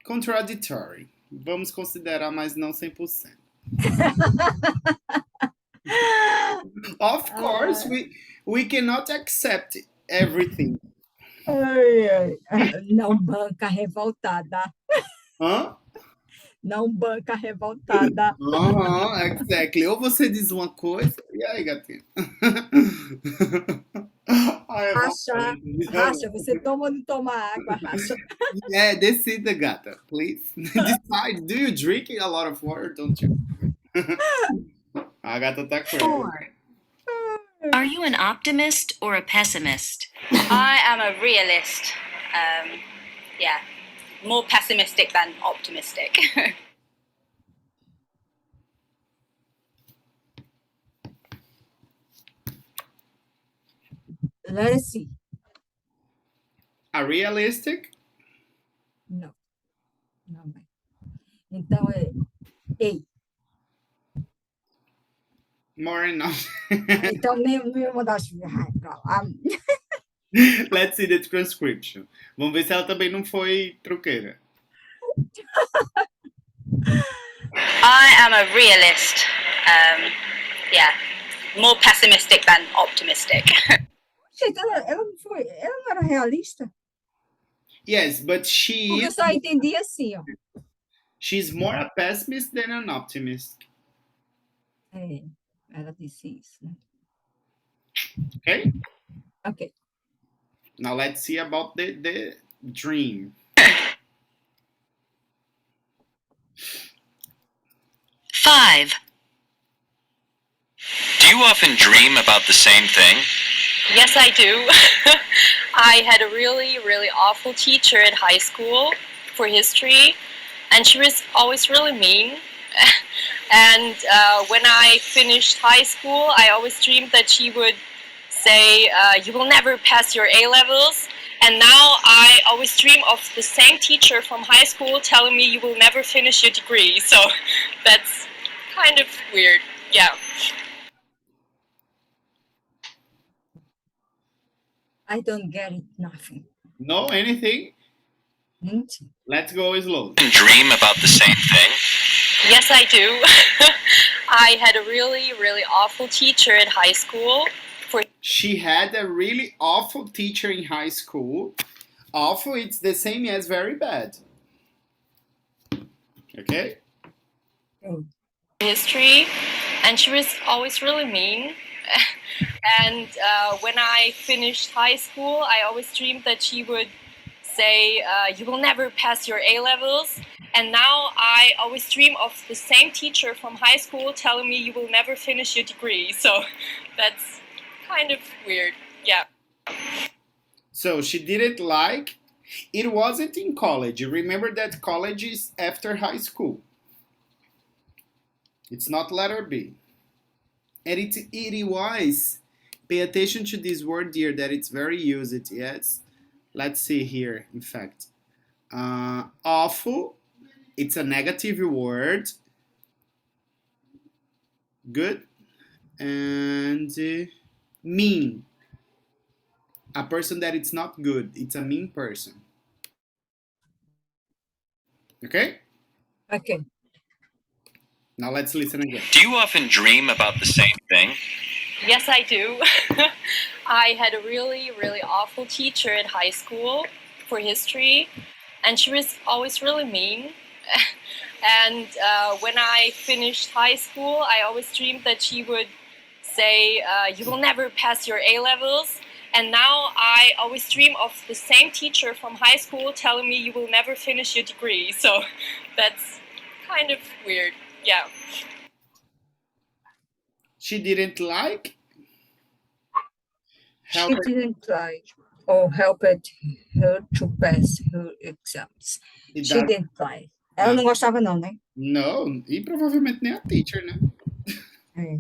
Contradictory. Vamos considerar, mas não 100%. Of course, we cannot accept everything. Não banca revoltada. Não banca revoltada. Exactly. Ou você diz uma coisa. E aí, gatinho? Racha, você toma ou não toma água, Racha? Decida, gata, please. Decide. Do you drink a lot of water, don't you? A gata tá crazy. 4. Are you an optimist or a pessimist? I am a realist. More pessimistic than optimistic. Let's see. A realistic? Não. Então é A. More enough. Então nem uma das. Let's see the transcription. Vamos ver se ela também não foi truqueira. I am a realist. More pessimistic than optimistic. Gente, ela não era realista? Yes, but she Porque eu só entendi assim, ó. She's more a pessimist than an optimist. Ela disse isso, né? Okay? Ok. Now let's see about the dream. 5. Do you often dream about the same thing? Yes, I do. I had a really, really awful teacher at high school for history, and she was always really mean. And when I finished high school, I always dreamed that she would say, you will never pass your A-levels. And now I always dream of the same teacher from high school telling me you will never finish your degree. So that's kind of weird. Yeah. I don't get it, nothing. No, anything? Let's go slow. Dream about the same thing? Yes, I do. I had a really, really awful teacher at high school. She had a really awful teacher in high school. Awful, it's the same as very bad. Okay? History, and she was always really mean. And when I finished high school, I always dreamed that she would say, you will never pass your A-levels. And now I always dream of the same teacher from high school telling me you will never finish your degree. So that's kind of weird. Yeah. So she didn't like, it wasn't in college. You remember that college is after high school. It's not letter B. And it was, pay attention to this word here that it's very used, yes? Let's see here, in fact. Awful, it's a negative word. Good. and mean. A person that it's not good. It's a mean person. Okay? Okay. Now let's listen again. Do you often dream about the same thing? Yes, I do. I had a really, really awful teacher at high school for history, and she was always really mean. And when I finished high school, I always dreamed that she would say, you will never pass your A-levels. And now I always dream of the same teacher from high school telling me you will never finish your degree. So that's kind of weird. Yeah. She didn't like. She didn't like or helped her to pass her exams. She didn't like. Ela não gostava não, né? Não, e provavelmente nem a teacher, né? É.